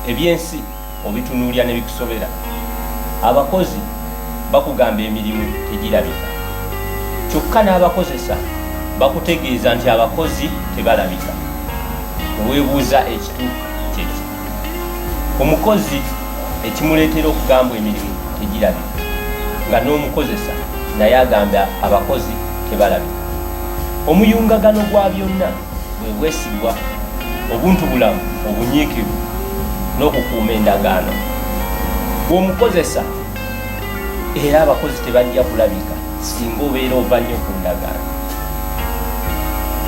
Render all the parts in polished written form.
ebyensi obitunuulya ne bikusobera. Abakozi bakugamba emirimu tegirabika, kyokka n'abakozesa bakutegeeza nti abakozi tebalabika. Weebuuza ekituufu kyeki. Omukozi ekimuleetera okugamba emirimu tegirabika, nga n'omukozesa naye agamba abakozi tebalabika. Omuyungagano gwa byonna bwe bwesigwa, obuntubulamu, obunyiikivu n'okukuuma endagaano. Bw'omukozesa era abakozi tebajja kulabika singa obeera ova nnyo ku ndagaano.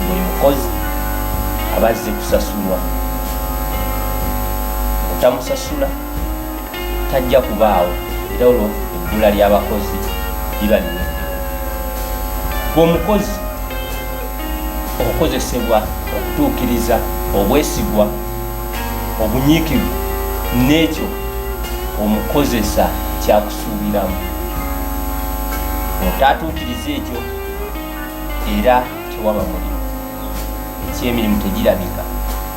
Buli mukozi abazze kusasulwa, otamusasula tajja kubaawo, era olwo ebbula ly'abakozi liba liweddewo. Bw'omukozi okozesebwa okutuukiriza obwesigwa, obunyiikivu n'ekyo omukozesa kyakusuubiramu, otatuukiriza ekyo era tewaba mulimu, ekyemirimu tegirabika,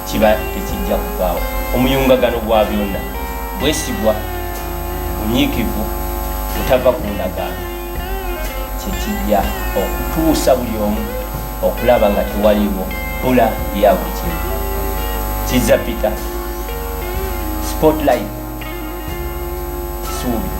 kiba tekijja kuvaawo. Omuyungagano gwa byonna bwesigwa, bunyiikivu, butava ku ndagaano, kyekijja okutuusa buli omu okulaba nga tewaliwo bbula lya buli kimu. Kizza Peter, Spotlight, Suubi.